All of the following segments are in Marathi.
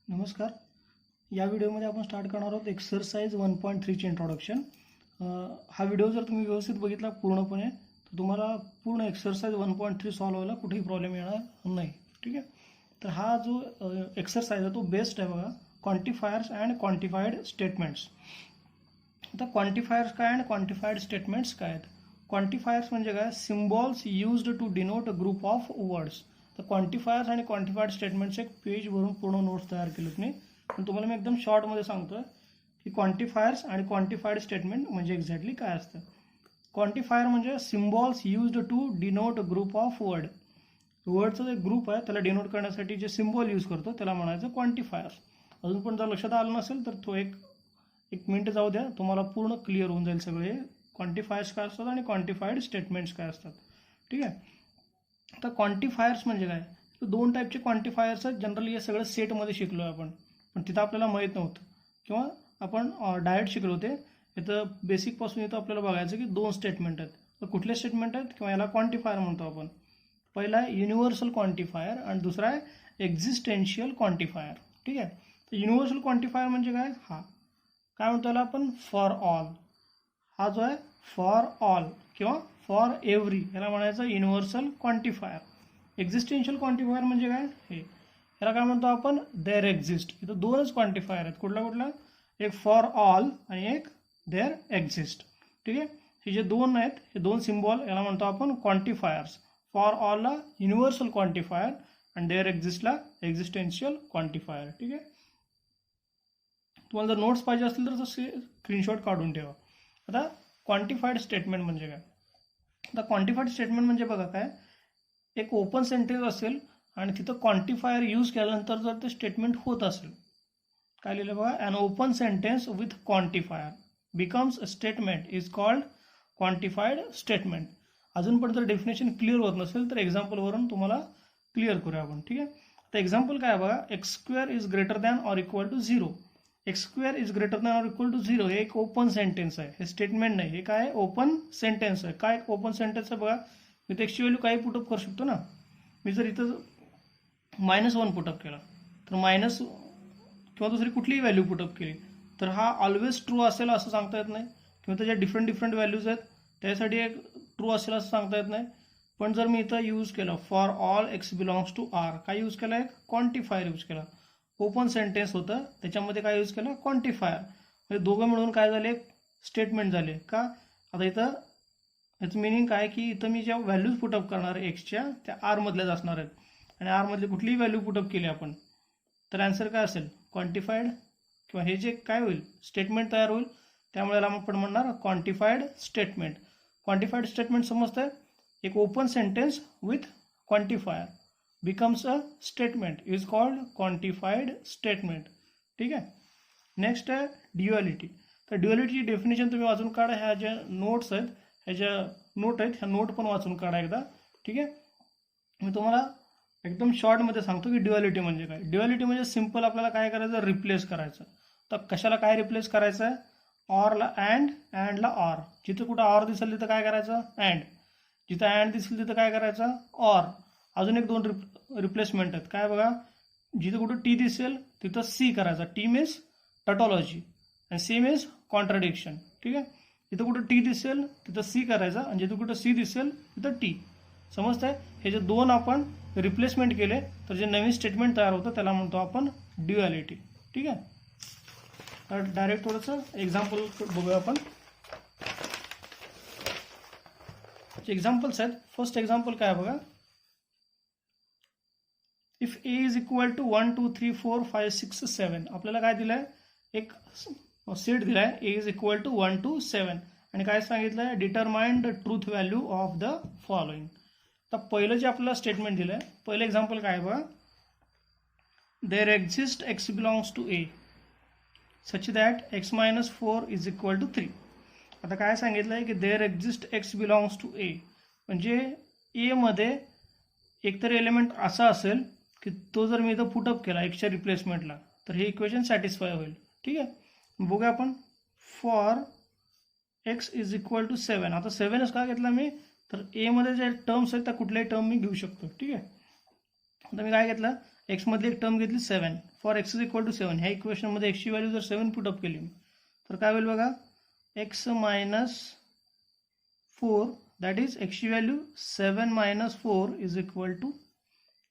नमस्कार. या व्हिडिओमध्ये आपण स्टार्ट करणार आहोत एक्सरसाइज 1.3चे इंट्रोडक्शन. हा व्हिडिओ जर तुम्ही व्यवस्थित बघितला पूर्णपणे तर तुम्हाला पूर्ण एक्सरसाइज 1.3 सॉल्व्ह व्हायला कुठेही प्रॉब्लेम येणार नाही. ठीक आहे. तर हा जो एक्सरसाइज आहे तो बेस्ट आहे बघा, क्वांटिफायर्स अँड क्वांटिफाईड स्टेटमेंट्स. आता क्वांटिफायर्स काय आणि क्वांटिफाईड स्टेटमेंट्स काय आहेत? क्वांटिफायर्स म्हणजे काय? Symbols used to denote a group of words. तर क्वांटिफायर्स आणि क्वांटिफाईड स्टेटमेंट्स एक पेजवरून पूर्ण नोट्स तयार केलेत मी, पण तुम्हाला मी एकदम शॉर्टमध्ये सांगतोय की क्वांटिफायर्स आणि क्वांटिफाईड स्टेटमेंट म्हणजे एक्झॅक्टली काय असतं. क्वांटिफायर म्हणजे symbols used to denote group of word. वर्डचा जो ग्रुप आहे त्याला डिनोट करण्यासाठी जे सिम्बॉल यूज करतो त्याला म्हणायचं क्वांटिफायर्स. अजून पण जर लक्षात आलं नसेल तर तो एक मिनिट जाऊ द्या, तुम्हाला पूर्ण क्लिअर होऊन जाईल सगळे क्वांटिफायर्स काय असतात आणि क्वांटिफाईड स्टेटमेंट्स काय असतात. ठीक आहे. तर क्वांटिफायर्स म्हणजे काय? तर दोन टाईपचे क्वांटिफायर्स आहेत. जनरली हे सगळं सेटमध्ये शिकलो आहे आपण, पण तिथं आपल्याला माहीत नव्हतं किंवा आपण डायरेक्ट शिकलो होते. इथं बेसिकपासून इथं आपल्याला बघायचं की दोन स्टेटमेंट आहेत. तर कुठले स्टेटमेंट आहेत किंवा याला क्वांटिफायर म्हणतो आपण? पहिला आहे युनिव्हर्सल क्वांटिफायर आणि दुसरा आहे एक्झिस्टेन्शियल क्वांटिफायर. ठीक आहे. तर युनिव्हर्सल क्वांटिफायर म्हणजे काय? हा काय म्हणतो याला आपण? For all. हा जो आहे फॉर ऑल किंवा फॉर एव्हरी याला म्हणायचं युनिव्हर्सल क्वांटिफायर. एक्झिस्टेन्शियल क्वांटिफायर म्हणजे काय? हे याला काय म्हणतो आपण? There exist. इथं दोनच क्वांटिफायर आहेत. कुठला? एक फॉर ऑल आणि एक देअर एक्झिस्ट. ठीक आहे. हे जे दोन आहेत हे दोन सिम्बॉल याला म्हणतो आपण क्वांटिफायर्स. फॉर ऑलला युनिव्हर्सल क्वांटिफायर आणि देअर एक्झिस्टला एक्झिस्टेन्शियल क्वांटिफायर. ठीक आहे. तुम्हाला जर नोट्स पाहिजे असतील तर तसे स्क्रीनशॉट काढून ठेवा. आता क्वांटिफाईड स्टेटमेंट म्हणजे काय? आता क्वांटिफाईड स्टेटमेंट म्हणजे बघा काय, एक ओपन सेंटेन्स असेल आणि तिथं क्वांटिफायर यूज केल्यानंतर जर ते स्टेटमेंट होत असेल, काय लिहिलं बघा, an open sentence with quantifier becomes a statement is called quantified statement. अजून पण जर डेफिनेशन क्लिअर होत नसेल तर एक्झाम्पलवरून तुम्हाला क्लिअर करूया आपण. ठीक आहे. तर एक्झाम्पल काय बघा, x square is greater than or equal to 0. X square is greater than or equal to 0 हे एक ओपन सेंटेन्स आहे. हे स्टेटमेंट नाही, हे काय ओपन सेंटेन्स आहे. काय ओपन सेंटेन्स आहे बघा, मी एक्सची व्हॅल्यू काही पुटअप करू शकतो ना. मी जर इथं -1 पुटअप केला तर मायनस किंवा दुसरी कुठलीही व्हॅल्यू पुटअप केली तर हा ऑलवेज ट्रू असेल असं सांगता येत नाही, किंवा त्याच्या डिफरंट व्हॅल्यूज आहेत त्यासाठी एक ट्रू असेल असं सांगता येत नाही. पण जर मी इथं यूज केलं for all x belongs to R, काय यूज केला? एक क्वांटिफायर यूज केला. ओपन सेंटेन्स होतं त्याच्यामध्ये काय यूज केलं? क्वांटिफायर. म्हणजे दोघं मिळून काय झाले? स्टेटमेंट झाले. का? आता इथं याचं मिनिंग काय की इथं मी ज्या व्हॅल्यूज पुटअप करणार आहे एक्सच्या त्या आर मधल्याच असणार आहेत, आणि आर मधली कुठलीही व्हॅल्यू पुटअप केली आपण तर आन्सर काय असेल? क्वांटिफाईड. किंवा हे जे काय होईल स्टेटमेंट तयार होईल त्यामुळे याला आपण म्हणणार क्वांटिफाईड स्टेटमेंट. क्वांटिफाईड स्टेटमेंट समजतंय? एक open sentence with quantifier becomes a statement is called quantified statement. ठीक आहे. नेक्स्ट आहे ड्युअलिटी. तर ड्युअलिटीची डेफिनेशन तुम्ही वाचून काढा. ह्या ज्या नोट्स आहेत, ह्या ज्या नोट आहेत ह्या नोट पण वाचून काढा एकदा. ठीक आहे. मी तुम्हाला एकदम शॉर्टमध्ये सांगतो की ड्युअलिटी म्हणजे काय. ड्युअलिटी म्हणजे सिम्पल आपल्याला काय करायचं? रिप्लेस करायचं. तर कशाला काय रिप्लेस करायचं आहे? ऑरला अँड, अँडला ऑर. जिथं कुठं ऑर दिसेल तिथं काय करायचं? अँड. जिथं अँड दिसेल तिथं काय करायचं? ऑर. अजून एक दोन रिप्लेसमेंट आहेत. काय बघा, जिथं कुठं टी दिसेल तिथं सी करायचा. टी मीन्स टॉटॉलॉजी आणि सी मीन्स कॉन्ट्राडिक्शन. ठीक आहे. जिथं कुठं टी दिसेल तिथं सी करायचा आणि जिथं कुठं सी दिसेल तिथं टी. समजतंय? हे जे दोन आपण रिप्लेसमेंट केले तर जे नवीन स्टेटमेंट तयार होतं त्याला म्हणतो आपण ड्युअलिटी. ठीक आहे. तर डायरेक्ट थोडंसं एक्झाम्पल बघूया आपण. एक्झाम्पल्स आहेत. फर्स्ट एक्झाम्पल काय बघा, if A is equal to 1 2 3 4 5 6 7. आपल्याला काय दिलंय? एक सेट दिलाय ए इज इक्वल टू 1 to 7 आणि काय सांगितलंय? Determine the truth value of the following. तर पहिलं जे आपल्याला स्टेटमेंट दिलंय, पहिलं एक्झाम्पल काय बघा, there exist x belongs to A such that x minus 4 is equal to 3. आता काय सांगितलंय की there exist x belongs to A, म्हणजे ए मध्ये एकतर एलिमेंट असा असेल की तो जर मी इथं पुटअप केला एक्सच्या रिप्लेसमेंटला तर हे इक्वेशन सॅटिस्फाय होईल. ठीक आहे. बघूया आपण. For x is equal to 7. आता 7च का घेतला मी? तर ए मध्ये जे टर्म्स आहेत त्या कुठल्याही टर्म मी घेऊ शकतो. ठीक आहे. आता मी काय घेतलं? एक्समधली एक टर्म घेतली 7 for x is equal to 7. ह्या इक्वेशनमध्ये एक्सची व्हॅल्यू जर 7 पुटअप केली तर काय होईल बघा, एक्स मायनस 4 दॅट इज एक्सची value 7 minus 4 is equal to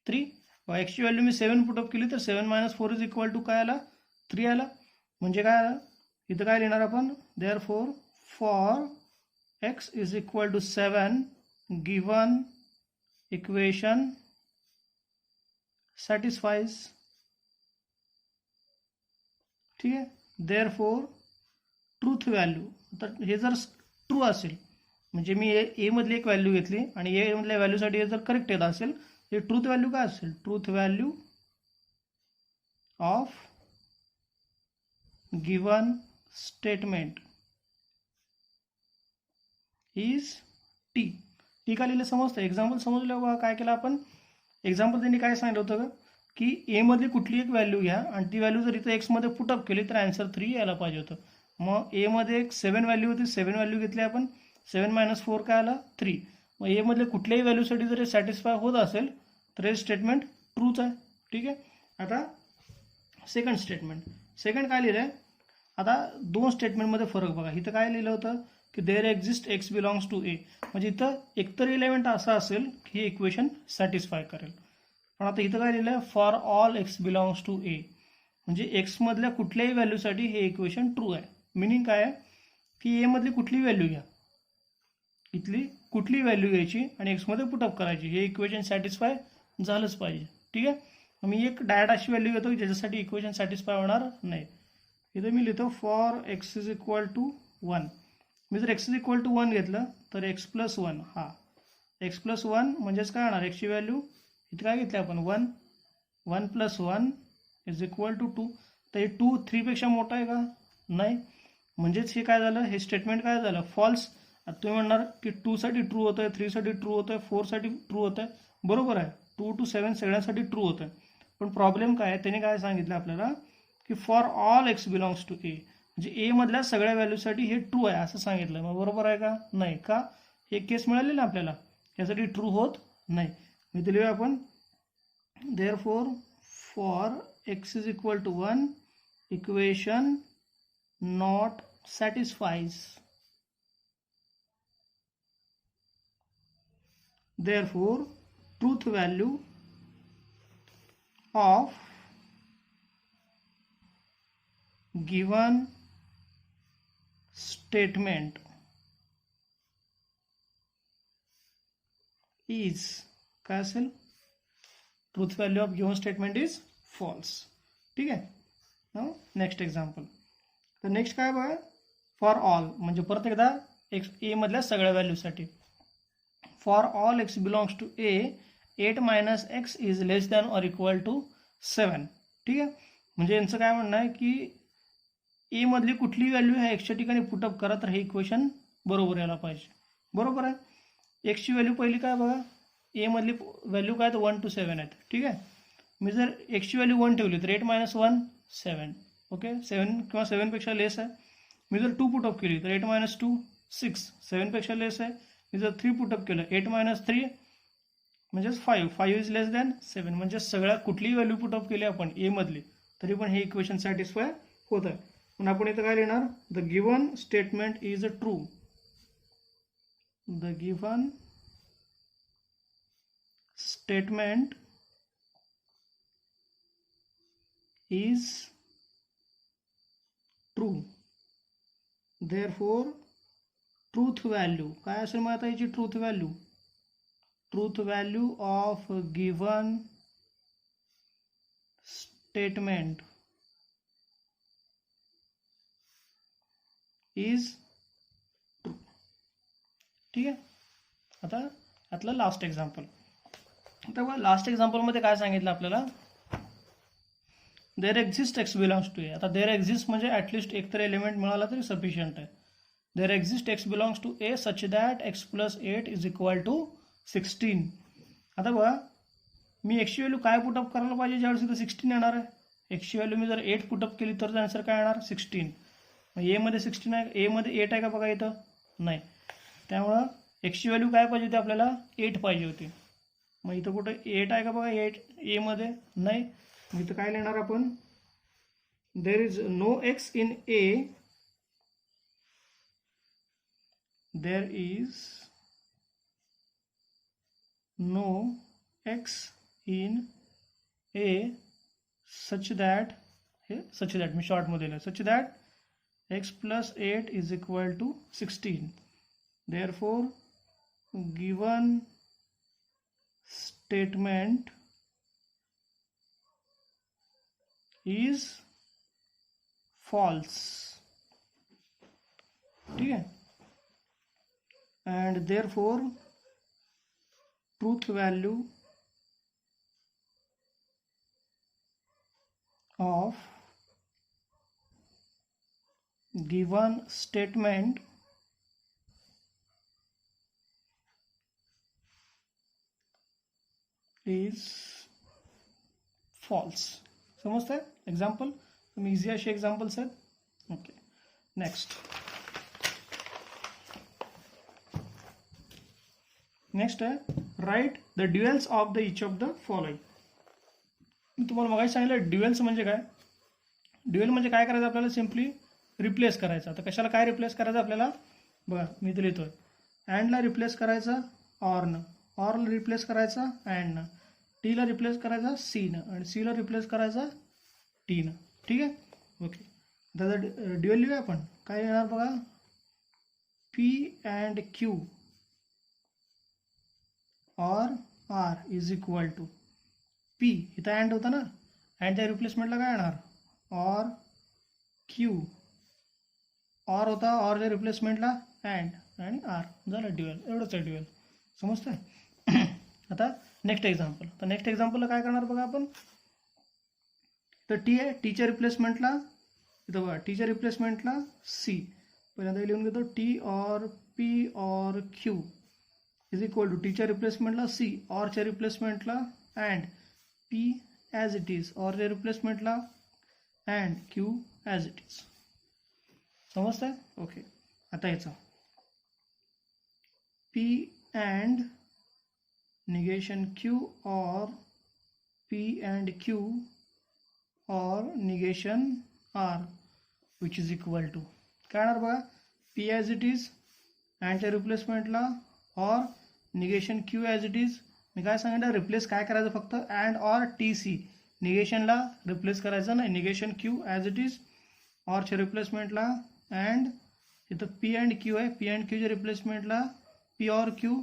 3. एक्सची व्हॅल्यू मी 7 पुटअप केली तर 7 मायनस 4 इज इक्वल टू काय आला, 3 आला. म्हणजे काय आला, इथं काय लिहिणार आपण, therefore for x is equal to 7 given equation satisfies. ठीक आहे. देअरफॉर ट्रूथ व्हॅल्यू, तर हे जर ट्रू असेल म्हणजे मी ए मधली एक व्हॅल्यू घेतली आणि ए मधल्या व्हॅल्यूसाठी हे जर करेक्ट येत असेल, हे ट्रूथ व्हॅल्यू काय असेल, truth value of given statement is T. T का लिहिलं समजतं. एक्झाम्पल समजलं बघा काय केलं आपण. एक्झाम्पल त्यांनी काय सांगितलं होतं की ए मधली कुठली एक व्हॅल्यू घ्या आणि ती व्हॅल्यू जर इथं एक्समध्ये पुटअप केली तर आन्सर 3 यायला पाहिजे होतं. मग ए मध्ये एक 7 व्हॅल्यू होती, 7 व्हॅल्यू घेतली आपण, 7 मायनस 4 काय आला, 3. मग ए मधल्या कुठल्याही व्हॅल्यूसाठी जर हे सॅटिस्फाय होत असेल तर हे स्टेटमेंट ट्रूच आहे. ठीक आहे. आता सेकंड स्टेटमेंट, सेकंड काय लिहिलं आहे, आता दोन स्टेटमेंटमध्ये फरक बघा. इथं काय लिहिलं होतं की there exist x belongs to A, म्हणजे इथं एकतर एलिमेंट असा असेल की हे इक्वेशन सॅटिस्फाय करेल. पण आता इथं काय लिहिलं आहे, for all x belongs to A, म्हणजे एक्समधल्या कुठल्याही व्हॅल्यूसाठी हे इक्वेशन ट्रू आहे. मिनिंग काय आहे की ए मधली कुठली व्हॅल्यू घ्या, इथली कुठली व्हॅल्यू घ्यायची आणि एक्समध्ये पुटअप करायची, हे इक्वेशन सॅटिस्फाय झालंच पाहिजे. ठीक आहे. मी एक डायरेक्ट अशी व्हॅल्यू घेतो की ज्याच्यासाठी इक्वेशन सॅटिस्फाय होणार नाही. इथं मी लिहितो for x is equal to 1. मी जर एक्स इज इक्वल टू 1 घेतलं तर एक्स प्लस 1, हा एक्स प्लस 1 म्हणजेच काय होणार, एक्सची व्हॅल्यू इथं काय घेतली आपण 1, 1 प्लस 1 इज इक्वल टू 2. तर हे 2 3पेक्षा मोठा आहे का, नाही. म्हणजेच हे काय झालं, हे स्टेटमेंट काय झालं, फॉल्स. आता तुम्ही म्हणणार की 2 साठी ट्रू होतं आहे, 3 साठी ट्रू होतं आहे, 4 साठी ट्रू होतं आहे. बरोबर आहे, 2 to 7 सगळ्यांसाठी ट्रू होतं आहे. पण प्रॉब्लेम काय आहे, त्याने काय सांगितलं आपल्याला की for all x belongs to A, म्हणजे ए मधल्या सगळ्या व्हॅल्यूसाठी हे ट्रू आहे असं सांगितलं. मग बरोबर आहे का, नाही. का, हे केस मिळाले ना आपल्याला, यासाठी ट्रू होत नाही. मी लिहूया आपण therefore for x is equal to 1 equation not satisfies. Therefore, truth value of given statement is काय असेल, truth value of given statement is false. ठीक आहे. Now next example. तर नेक्स्ट काय बघा, फॉर ऑल म्हणजे परत एकदा एक्स ए मधल्या सगळ्या व्हॅल्यूसाठी. For all x belongs to A 8 minus x is less than or equal to 7. ठीक आहे. म्हणजे यांचं काय म्हणणं आहे की ए मधली कुठली व्हॅल्यू ह्या एक्सच्या ठिकाणी पुटअप करा तर हे इक्वेशन बरोबर यायला पाहिजे. बरोबर आहे. एक्सची व्हॅल्यू पहिली काय बघा, ए मधली व्हॅल्यू काय तर 1 to 7 आहेत. ठीक आहे. मी जर एक्सची व्हॅल्यू 1 ठेवली तर 8 मायनस 1 7. ओके, 7 किंवा 7पेक्षा लेस आहे. मी जर 2 पुटअप केली तर 8 मायनस 2 6, 7पेक्षा लेस आहे. मी जर 3 पुटअप केलं 8 मायनस 3 म्हणजेच 5, 5 इज लेस दॅन 7. म्हणजे सगळ्या कुठलीही व्हॅल्यू पुटअप केली आपण ए मधली तरी पण हे इक्वेशन सॅटिस्फाय होत आहे. पण आपण इथं काय लिहिणार, the given statement is a true. The given statement is true. Therefore truth value काय असेल मग आता याची truth value, truth value of given statement is true. ठीक आहे. आता यातलं लास्ट एक्झाम्पल. आता लास्ट एक्झाम्पलमध्ये काय सांगितलं आपल्याला, there exist x belongs to A. आता देअर एक्झिस्ट म्हणजे ॲटलिस्ट एकतर एलिमेंट मिळाला तरी सफिशियंट आहे. There exist x belongs to A such that x plus 8 is equal to 16. आता बघा मी एक्सची व्हॅल्यू काय पुटअप करायला पाहिजे ज्यावेळेस इथं 16 येणार आहे. एक्सची व्हॅल्यू मी जर 8 पुटअप केली तर आन्सर काय येणार 16. ए मध्ये 16 आहे, ए मध्ये 8 आहे का बघा इथं, नाही. त्यामुळं एक्सची व्हॅल्यू काय पाहिजे होती आपल्याला 8 पाहिजे होती. मग इथं कुठं 8 आहे का बघा, 8 ए मध्ये नाही. मग इथं काय लिहिणार आपण, there is no x in A, there is no x in A such that, हे सच दॅट मी शॉर्टमध्ये लिहिलं, such that x plus 8 is equal to 16. Therefore given statement is false. ठीक है. And therefore truth value of given statement is false. समजतंय. एक्झाम्पल तुम्ही इझी असे एक्झाम्पल्स आहेत. ओके, नेक्स्ट आहे write the duals of the each of the following. मी तुम्हाला मगाशी सांगितलं ड्युएल्स म्हणजे काय. ड्युएल म्हणजे काय करायचं आपल्याला, सिम्पली रिप्लेस करायचं. आता कशाला काय रिप्लेस करायचं आपल्याला बघा, मी इथे लिहितोय अँडला रिप्लेस करायचा ऑरनं, ऑरला रिप्लेस करायचा अँडनं, टीला रिप्लेस करायचा सीनं, आणि सीला रिप्लेस करायचा टीनं. ठीक आहे. ओके, आता जर ड्युएल लिहूया आपण, काय येणार बघा, p and q or r is equal to p, इथं अँड होता ना, अँडच्या रिप्लेसमेंटला काय येणार ऑर क्यू, ऑर होता, ऑरच्या रिप्लेसमेंटला अँड आणि आर, झालं ड्युएल. एवढंच आहे ड्युएल. समजतंय. आता नेक्स्ट एक्झाम्पल. तर नेक्स्ट एक्झाम्पलला काय करणार बघा आपण, तर टी आहे, टीच्या रिप्लेसमेंटला इथं बघा, टीच्या रिप्लेसमेंटला सी, पहिल्यांदा लिहून घेतो t or p or q is equal to टीच्या रिप्लेसमेंटला सी, ऑरच्या रिप्लेसमेंटला and p as it is, ऑरच्या रिप्लेसमेंटला and q as it is. समजतंय. ओके, आता याचा p and negation q or p and q or negation r which is equal to काय येणार बघा, पी ॲज इट इज अँडच्या रिप्लेसमेंटला or negation q as it is. मी काय सांगितलं, रिप्लेस काय करायचं फक्त अँड ऑर टी सी, निगेशनला रिप्लेस करायचं नाही, negation q as it is, ऑरच्या रिप्लेसमेंटला अँड इथं पी अँड क्यू आहे, पी अँड क्यूच्या रिप्लेसमेंटला पी ऑर क्यू,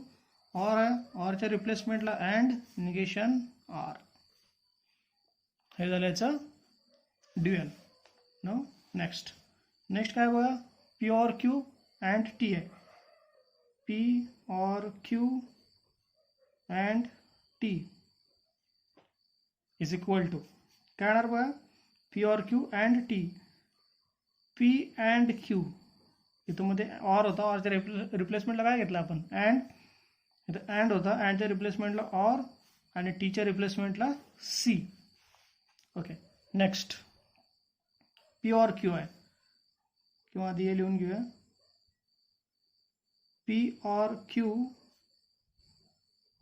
ऑर आहे, ऑरच्या रिप्लेसमेंटला अँड निगेशन आर. हे झालं याचं ड्युएल. नो नेक्स्ट काय बघा, p or q and t आहे, p or q and t is equal to काय येणार बघा, p or q and t, p and q इथं मध्ये ऑर होता, ऑरच्या रिप्लेसमेंटला काय घेतलं आपण अँड, इथं अँड होता, अँडच्या रिप्लेसमेंटला ऑर आणि टीच्या रिप्लेसमेंटला C. Okay, next P or Q आहे, किंवा आधी हे लिहून घेऊया, P or Q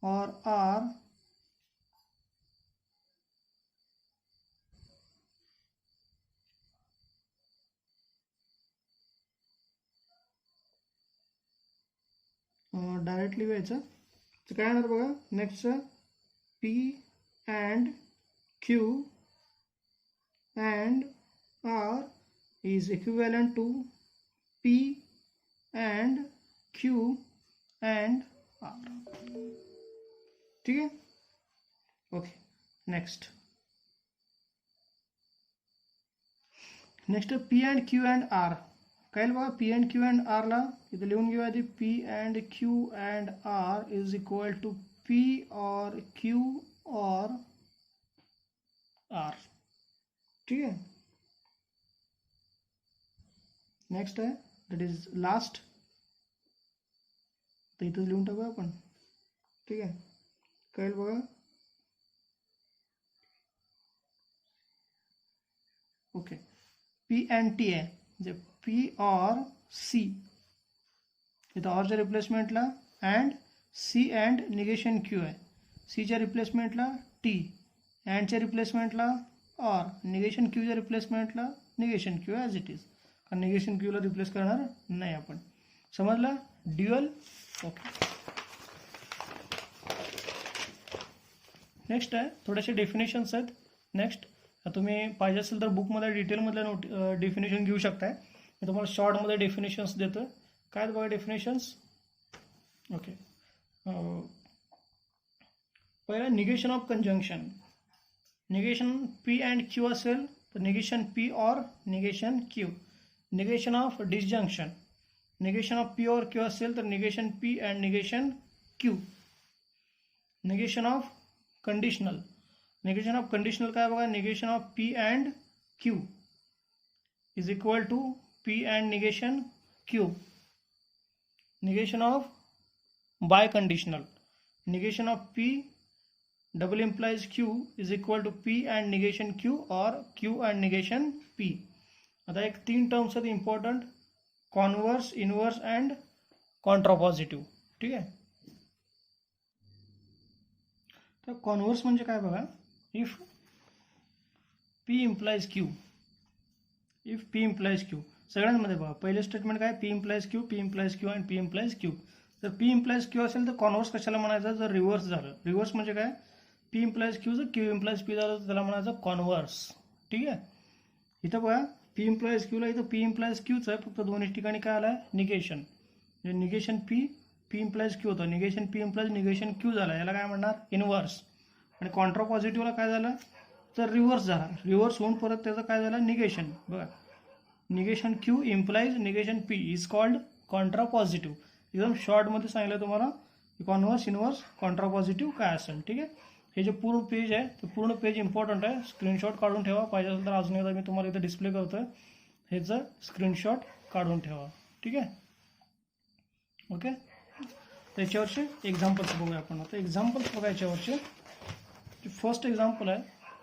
or R directly लिहायचं. तर काय येणार बघा, next P and Q and R is equivalent to P and Q and R. ठीक आहे. Okay, next P and Q and R. काय बघा, पी अँड क्यू अँड आरला इथं लिहून घेऊया आधी, p and Q and R is equal to p or q or r. ठीक आहे. नेक्स्ट आहे दॅट इज लास्ट, तर इथंच लिहून टाकूया आपण. ठीक आहे, कळेल बघा. ओके, पी अँड टी आहे, म्हणजे पी और सी, इथं ऑरच्या रिप्लेसमेंटला and c and negation q आहे, सीच्या रिप्लेसमेंटला टी, अँडच्या रिप्लेसमेंटला आर, निगेशन क्यूच्या रिप्लेसमेंटला negation q as it is, कारण निगेशन क्यूला रिप्लेस करणार नाही आपण. समजला ड्युअल. ओके. नेक्स्ट आहे थोडेसे डेफिनेशन्स आहेत. नेक्स्ट तुम्ही पाहिजे असेल तर बुकमध्ये डिटेलमधल्या डेफिनेशन घेऊ शकताय. मी तुम्हाला शॉर्टमध्ये डेफिनेशन्स देतो. काय बघा डेफिनेशन्स. ओके. पहिला negation of conjunction. Negation p and q असेल तर negation p or negation q. Negation of disjunction. Negation of p or q असेल तर negation p and negation q. Negation of conditional. Negation of conditional काय बघा. Negation of p and q is equal to P and negation q. Negation of biconditional. Negation of p double implies q is equal to p and negation q or q and negation p. आता एक 3 टर्म्स आहेत important. Converse, inverse and contrapositive. ठीक आहे. तर कॉन्वर्स म्हणजे काय बघा. If p implies q. If p implies q सगळ्यांमध्ये बघा पहिले स्टेटमेंट काय. p implies q, p implies q and p implies q. जर p implies q असेल तर कॉन्वर्स कशाला म्हणायचं. जर रिव्हर्स झालं. रिव्हर्स म्हणजे काय. p implies q जर q implies p झालं तर त्याला म्हणायचं कॉन्वर्स. ठीक आहे. इथं बघा p implies q ला इथं p implies qच आहे, फक्त दोन्ही ठिकाणी काय आलं निगेशन. म्हणजे निगेशन p implies q होतं. Negation p implies negation q झालं. याला काय म्हणणार इनवर्स. आणि कॉन्ट्रा पॉझिटिव्हला काय झालं तर रिव्हर्स झाला. रिव्हर्स होऊन परत त्याचं काय झालं निगेशन. बघा negation q implies negation p is called Contra positive. एकदम शॉर्टमध्ये सांगितलं तुम्हाला कॉन्वर्स, इनवर्स, कॉन्ट्रा पॉझिटिव्ह काय असेल. ठीक आहे. हे जे पूर्ण पेज आहे ते पूर्ण पेज इम्पॉर्टंट आहे. स्क्रीनशॉट काढून ठेवा. पाहिजे असेल तर अजून एकदा मी तुम्हाला इथे डिस्प्ले करतोय. ह्याचं स्क्रीनशॉट काढून ठेवा. ठीक आहे. ओके. त्याच्यावरचे एक्झाम्पल्स बघूया आपण. आता एक्झाम्पल्स बघा याच्यावरचे. फर्स्ट एक्झाम्पल आहे.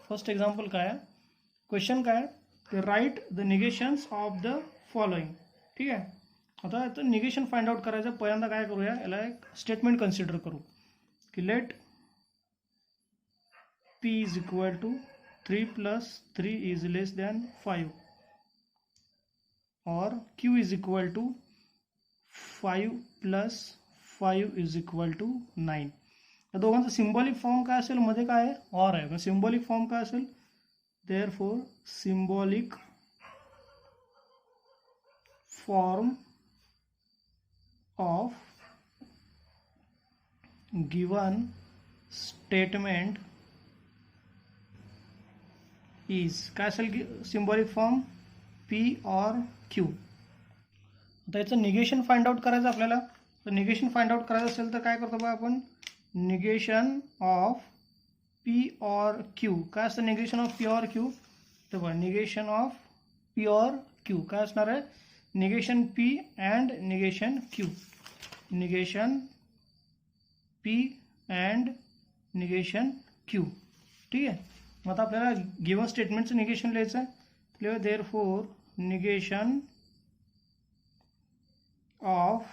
फर्स्ट एक्झाम्पल काय आहे. क्वेश्चन काय आहे. Write the negations of the following. ठीक आहे. आता याचं निगेशन फाइंड आउट करायचं. पहिल्यांदा काय करूया. याला एक स्टेटमेंट कन्सिडर करू की let p is equal to 3 plus 3 is less than 5 or q is equal to 5 plus 5 is equal to 9. या दोघांचा सिम्बॉलिक फॉर्म काय असेल. मध्ये काय आहे ऑर आहे. मग सिम्बॉलिक फॉर्म काय असेल. Therefore symbolic form of given statement is काय असेल symbolic form P or Q. आता याचं निगेशन फाइंड आउट करायचं आपल्याला. तर निगेशन फाइंड आउट करायचं असेल तर काय करतो बघा आपण. Negation of p or Q. काय असतं negation of p or Q. तर बघा negation of p or Q काय असणार आहे. Negation p and negation q. Negation p and negation q. ठीक आहे. मग आता आपल्याला गिवन स्टेटमेंटचं निगेशन लिहायचं आहे. Therefore negation of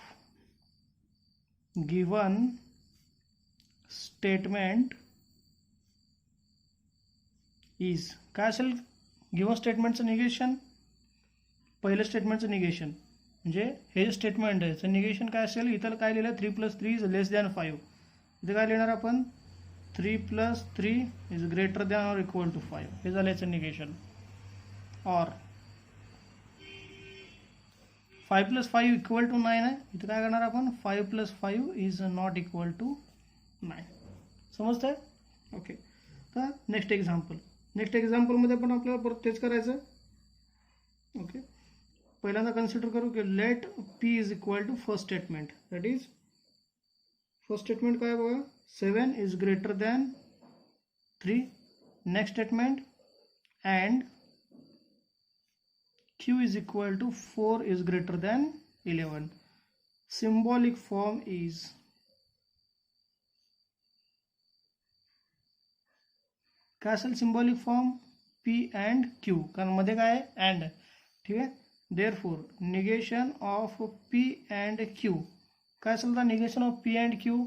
given statement is काय असेल. गिवन स्टेटमेंटचं निगेशन. पहिलं स्टेटमेंटचं निगेशन म्हणजे हे जे स्टेटमेंट आहे त्याचं निगेशन काय असेल. इथं काय लिहिलं 3 plus 3 इज लेस दॅन 5. इथे काय लिहिणार आपण 3 plus 3 is greater than or equal to 5. हे झालं याचं निगेशन. और 5 plus 5 equal to 9 आहे. इथे काय करणार आपण 5 plus 5 is not equal to 9. समजतंय. ओके. तर नेक्स्ट एक्झाम्पल. नेक्स्ट एक्झाम्पलमध्ये पण आपल्याला परत तेच करायचं. ओके. पहिल्यांदा कन्सिडर करू की let p is equal to first statement. That is first statement काय बघा 7 is greater than 3. Next statement and q is equal to 4 is greater than 11. Symbolic form is काय असेल symbolic form p and q. कारण मध्ये काय आहे and. ठीक आहे. Therefore negation of p and q काय असेल तर negation of p and q.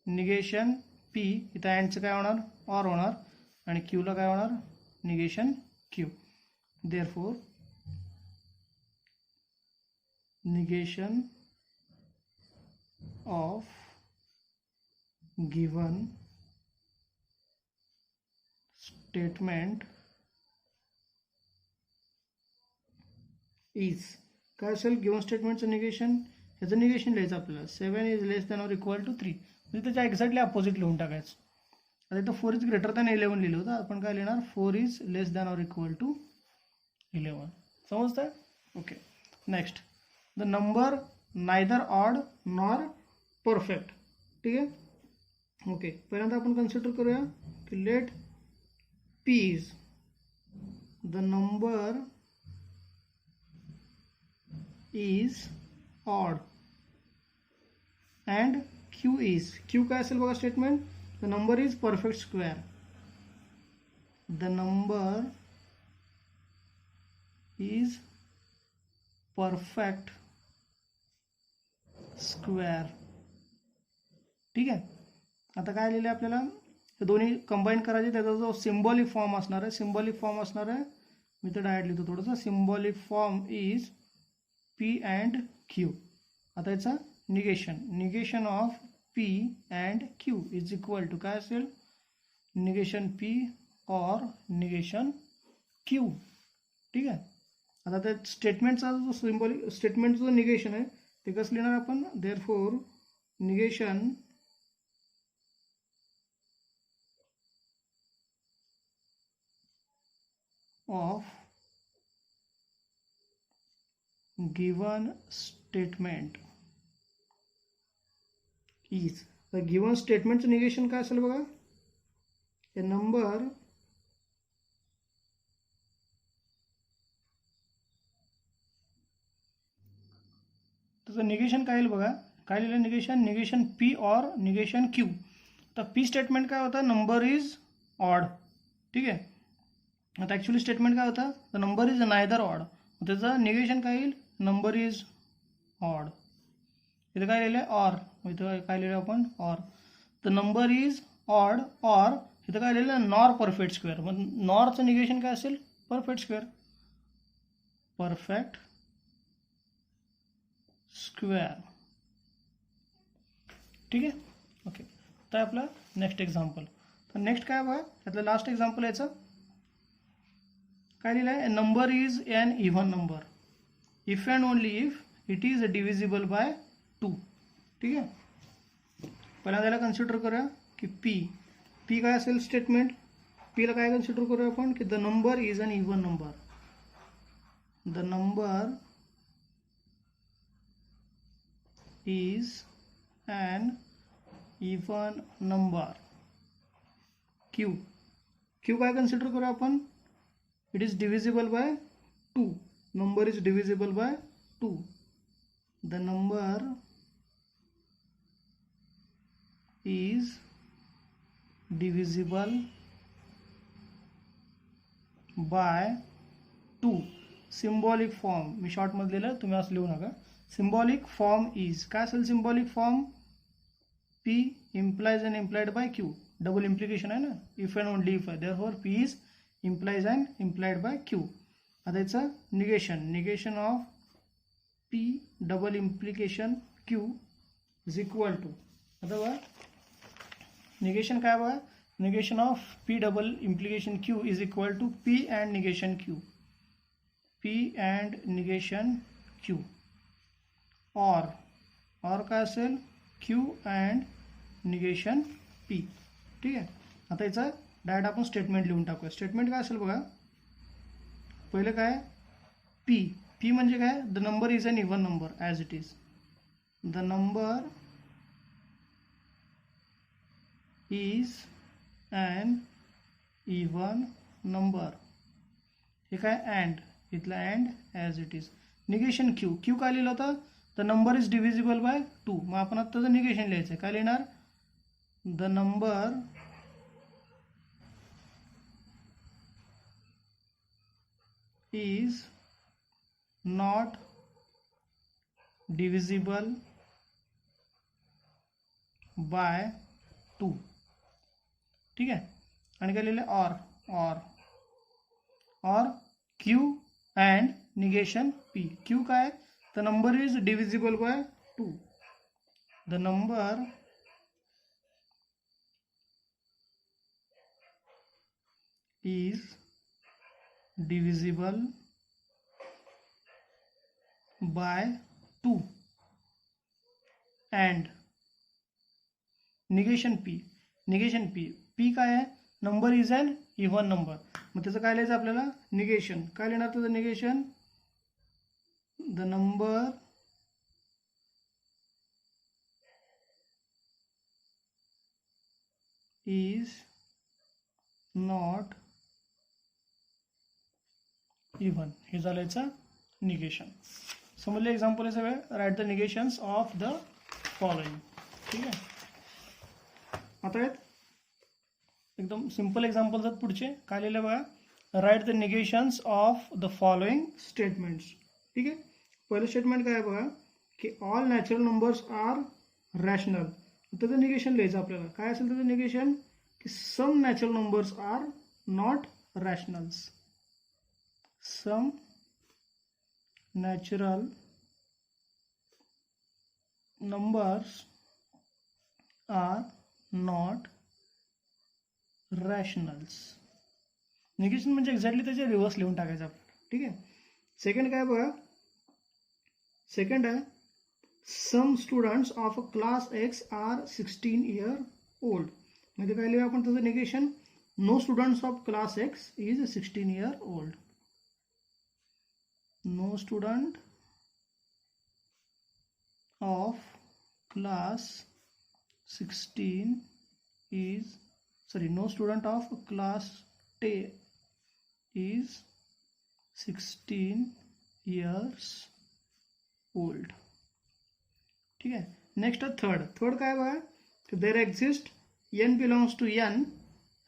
Negation P, इथं अँडचं काय होणार, ऑर होणार, आणि क्यूला काय होणार, negation q. Therefore negation of given statement is, काय असेल गिवन स्टेटमेंटचं निगेशन, ह्याचं निगेशन लिहायचं आपल्याला. 7 is less than or equal to 3, म्हणजे त्याच्या एक्झॅक्टली अपोजिट लिहून टाकायचं. आता इथं 4 इज ग्रेटर दॅन 11 लिहिलं होतं, आपण काय लिहिणार, 4 is less than or equal to 11. समजतंय? Okay. Next, the number neither odd nor perfect. ठीक आहे. ओके, पहिल्यांदा आपण कन्सिडर करूया की let p is the number is odd and q is, q काय असेल बघा statement, the number is perfect square. The number is perfect square. ठीक आहे. आता काय लिहिलं आपल्याला, हे दोन्ही कंबाईन करायचे, त्याचा जो सिम्बॉलिक फॉर्म असणार आहे, सिम्बॉलिक फॉर्म असणार आहे, मी तर डायरेक्ट लिहितो थोडंसं, symbolic form is p and q. आता याचा negation, negation of p and q is equal to काय असेल, negation p or negation q. ठीक आहे. आता त्या स्टेटमेंटचा जो सिम्बॉलिक स्टेटमेंटचं जो निगेशन आहे ते कसं लिहिणार आपण, therefore negation of given statement is, तर गिवन स्टेटमेंटचं निगेशन काय असेल बघा, ए नंबर त्याचं निगेशन काय येईल बघा, काय लिहिलं negation, negation p or negation Q. तर पी स्टेटमेंट काय होता, नंबर इज ऑड. ठीक आहे. आता ॲक्च्युली स्टेटमेंट काय होता, the number is neither odd, त्याचं निगेशन काय येईल, नंबर इज ऑड. इथं काय लिहिलं आहे, ऑर, इथं काय लिहिलं आपण, or. The number is odd or, इथं काय लिहिलं, नॉर परफेक्ट स्क्वेअर. मग नॉरचं निगेशन काय असेल, परफेक्ट स्क्वेअर, परफेक्ट स्क्वेअर. ठीक आहे. ओके. तर आपलं नेक्स्ट एक्झाम्पल, तर नेक्स्ट काय बघा, त्यातलं लास्ट एक्झाम्पल याचं काय लिहिलं आहे, number is an even number if and only if it is divisible by 2. ठीक आहे. पहिल्यांदा त्याला कन्सिडर करूया की पी, पी काय असेल स्टेटमेंट, पीला काय कन्सिडर करूया आपण की the number is an even number, the number is an even number. Q, Q काय कन्सिडर करू आपण, it is divisible by 2, number is divisible by 2. The number is divisible by 2. Symbolic form मी शॉर्टमध्ये लिहिलं, तुम्ही असं लिहू नका. सिम्बॉलिक फॉर्म इज काय असेल, symbolic form p implies and implied by q, double implication आहे ना, इफ अँड ओनली इफ आहे, therefore p is implies and implied by q. आता याचं negation, negation of p double implication q is equal to, आता बघा निगेशन काय बघा, negation of p double implication q is equal to P and negation q, p and negation q, or काय असेल, क्यू अँड निगेशन पी. ठीक आहे. आता याचा डायरेक्ट आपण स्टेटमेंट लिहून टाकूया. स्टेटमेंट काय असेल बघा, पहिलं काय, पी, पी म्हणजे काय, the number is an even number as it is, the number is an even number. हे काय, अँड, इथला and as it is. Negation q, q काय लिहिलं होतं, the number is divisible by 2. मग आपण आता त्याचं निगेशन लिहायचं, काय लिहिणार, the number is not divisible by 2. ठीक आहे. आणि काय लिहिलं or q and negation p. Q काय, the number is divisible by 2. The number is divisible by 2 and negation p. p काय आहे, number is an even number. मग त्याचं काय लिहायचं आपल्याला, निगेशन. काय लिहिणार त्याचं negation, the number is not even. हे झालं याचं निगेशन. समजले एक्झाम्पल आहे सगळे. Write the negations of the following. ठीक आहे. आता आहेत एकदम सिंपल एक्झाम्पल्स आहेत पुढचे. काय लिहिलं बघा, write the negations of the following statements. ठीक आहे. पहिलं स्टेटमेंट काय आहे बघा, की all natural numbers are rational. त्याचं निगेशन लिहायचं आपल्याला. काय असेल त्याचं निगेशन, की some natural numbers are not rationals. Some natural numbers are not rationals. Negation म्हणजे एक्झॅक्टली त्याचे रिव्हर्स लिहून टाकायचं आपल्याला. ठीक आहे. सेकंड काय बघा, सेकंड आहे some students of class X are 16 year old. म्हणजे काय लिहूया आपण त्याचं negation, no students of class X is 16 year old. No student of class 16 is, sorry, no student of class 10 is 16 years old. ठीक आहे. नेक्स्ट थर्ड काय बघा, there exist n belongs to n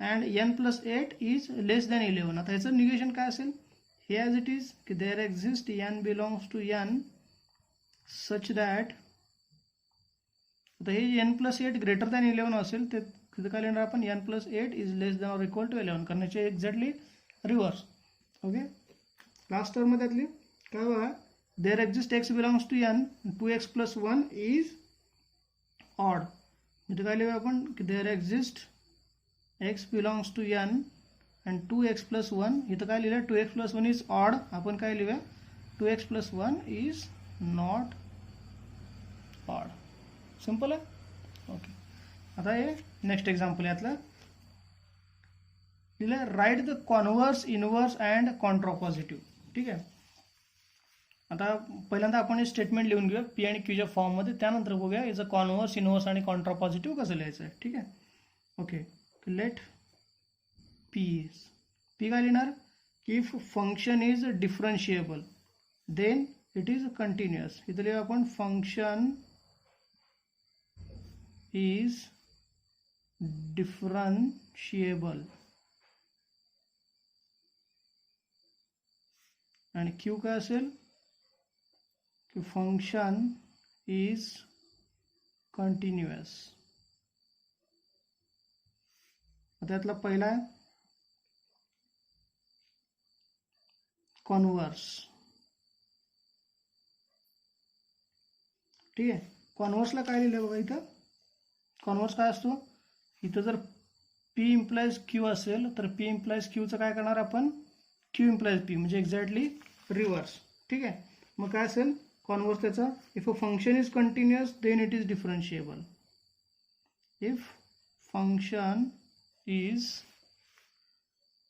and n+8 is less than 11. आता ह्याचं निगेशन काय असेल, हे ॲज इट इज, की there exist n belongs to n such that, आता हे n+8 ग्रेटर दॅन 11 असेल, ते तिथं काय लिहिणार आपण, n+8 is less than or equal to 11, करण्याचे exactly reverse. Okay. Last term त्यातली काय बघा, there exist x belongs to n, 2x + 1 is odd. म्हणजे काय लिहूया आपण, की there exist x belongs to n and 2x + 1. इथं काय लिहिलं, 2x + 1 इज ऑड. आपण काय लिहूया, 2x + 1 is not odd. Simple आहे. ओके. आता हे नेक्स्ट एक्झाम्पल यातलं लिहिलं, write the converse, inverse and contrapositive. ठीक आहे. आता पहिल्यांदा आपण हे स्टेटमेंट लिहून घेऊया पी आणि क्यूच्या फॉर्ममध्ये. त्यानंतर बघूया याचं कॉन्व्हर्स, इनव्हर्स आणि कॉन्ट्रापॉझिटिव्ह कसं लिहायचं आहे. ठीक आहे. ओके. लेट पी काय लिहिणार, की if function is differentiable then it is continuous. इथं लिहूया आपण, फंक्शन इज डिफरन्शिएबल. आणि क्यू काय असेल, की फंक्शन इज कंटिन्युअस. त्यातला पहिला आहे कॉन्व्हर्स. ठीक आहे. कॉन्व्हर्सला काय लिहिलं बघा, इथं कॉन्व्हर्स काय असतो, इथं जर P इम्प्लाइज Q असेल तर P इम्प्लाइज Qचं काय करणार आपण, Q इम्प्लाइज P, म्हणजे एक्झॅक्टली रिव्हर्स. ठीक आहे. मग काय असेल कॉन्व्हर्स त्याचा, if a function is continuous then it is differentiable. If function is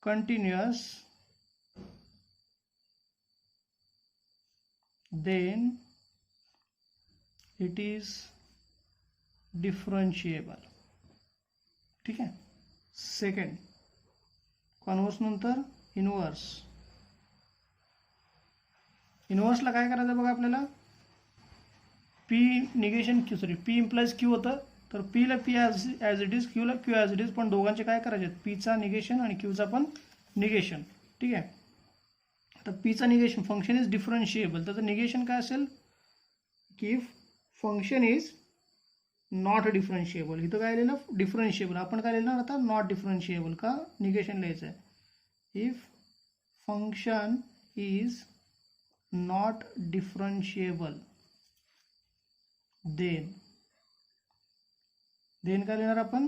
continuous then it is differentiable. ठीक आहे. सेकंड कॉन्व्हर्स नंतर इनव्हर्स. इनव्हर्सला काय करायचं बघा आपल्याला, p negation q, sorry p implies q होतं, तर पीला पी ॲज इट इज, क्यूला क्यू ॲज इट इज, पण दोघांचे काय करायचे, पीचा निगेशन आणि क्यूचा पण निगेशन. ठीक आहे. तर पीचा निगेशन, फंक्शन इज डिफरन्शिएबल, त्याचं निगेशन काय असेल, की फंक्शन इज नॉट डिफरन्शिएबल. इथं काय लिहिलं डिफरन्शिएबल, आपण काय लिहिणार आता नॉट डिफरन्शिएबल. का निगेशन लिहायचं आहे. If function is not differentiable then काय लिहिणार आपण,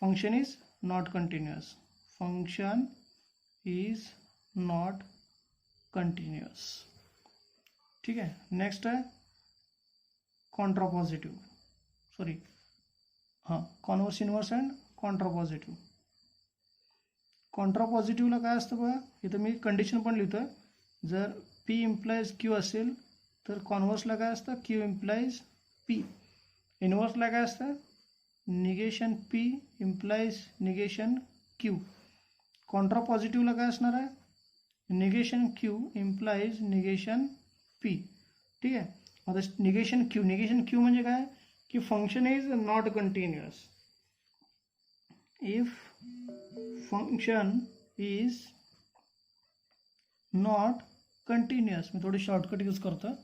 function is not continuous. Function is not continuous. ठीक आहे. नेक्स्ट आहे contrapositive, sorry converse, inverse and contrapositive. कॉन्ट्रापॉझिटिव्हला काय असतं बघा, इथं मी कंडिशन पण लिहितो. जर पी इम्प्लाइज क्यू असेल तर कॉन्व्हर्सला काय असतं, क्यू इम्प्लाइज पी. इन्व्हर्सला काय असतं, negation p implies negation q. कॉन्ट्रापॉझिटिव्हला काय असणार आहे, negation q implies negation p. ठीक आहे. आता निगेशन क्यू म्हणजे काय की function is not continuous. If function is not continuous, मी थोडी शॉर्टकट यूज करतो.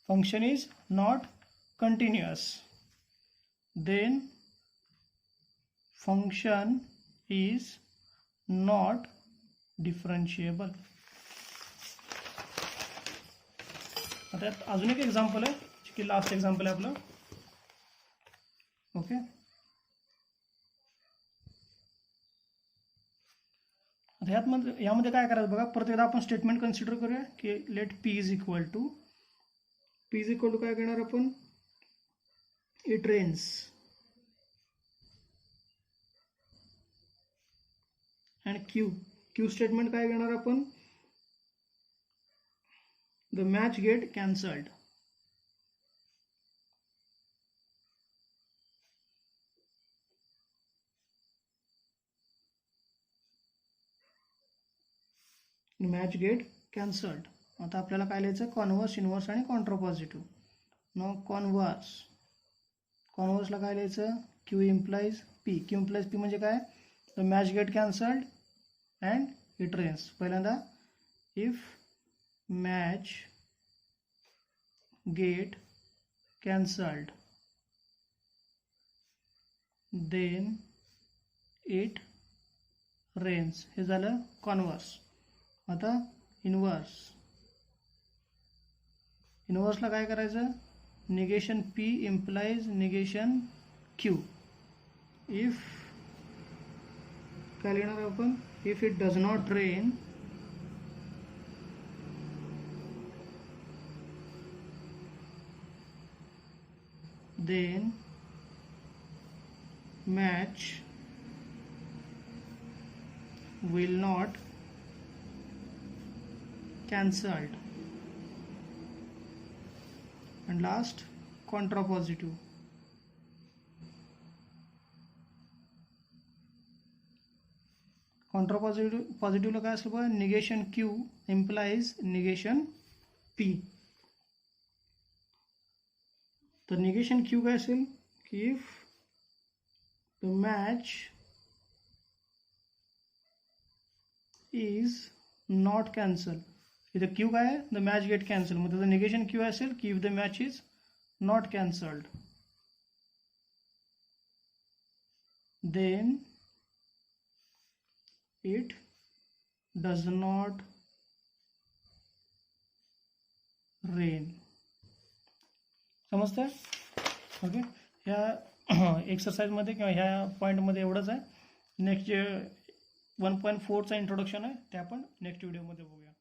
Function is not continuous then function is not differentiable. आता अजून एक एक्झाम्पल आहे की लास्ट एक्झाम्पल आहे आपलं. ओके. आता यामध्ये काय करायचं बघा, परत एकदा आपण स्टेटमेंट कन्सिडर करूया की let p is equal to काय करणार आपण, it rains and q statement काय करणार आपण, the match get cancelled. Match get cancelled. आता आपल्याला काय लिहायचं, कॉन्व्हर्स, इन्व्हर्स आणि कॉन्ट्रापॉझिटिव्ह. नो कॉन्व्हर्सला काय लिहायचं, q implies p. Q implies p म्हणजे काय, the match get cancelled and it rains. पहिल्यांदा if match get cancelled then it rains. हे झालं कॉन्व्हर्स. आता इन्व्हर्सला काय करायचं, negation p implies negation q. If काय लिहिणार आपण, if it does not rain then match will not cancelled. And last, contrapositive. Contrapositive काय असलं बघा, negation Q implies negation P. तर निगेशन Q काय असेल की if the match is not cancelled. इथं Q काय आहे, the match get cancelled. मग त्याचं निगेशन Q असेल की if the match is not cancelled then it does not rain. समजतंय? ओके. ह्या एक्सरसाइजमध्ये किंवा ह्या पॉईंटमध्ये एवढंच आहे. नेक्स्ट जे 1.4चा इंट्रोडक्शन आहे ते आपण नेक्स्ट व्हिडिओमध्ये बघूया.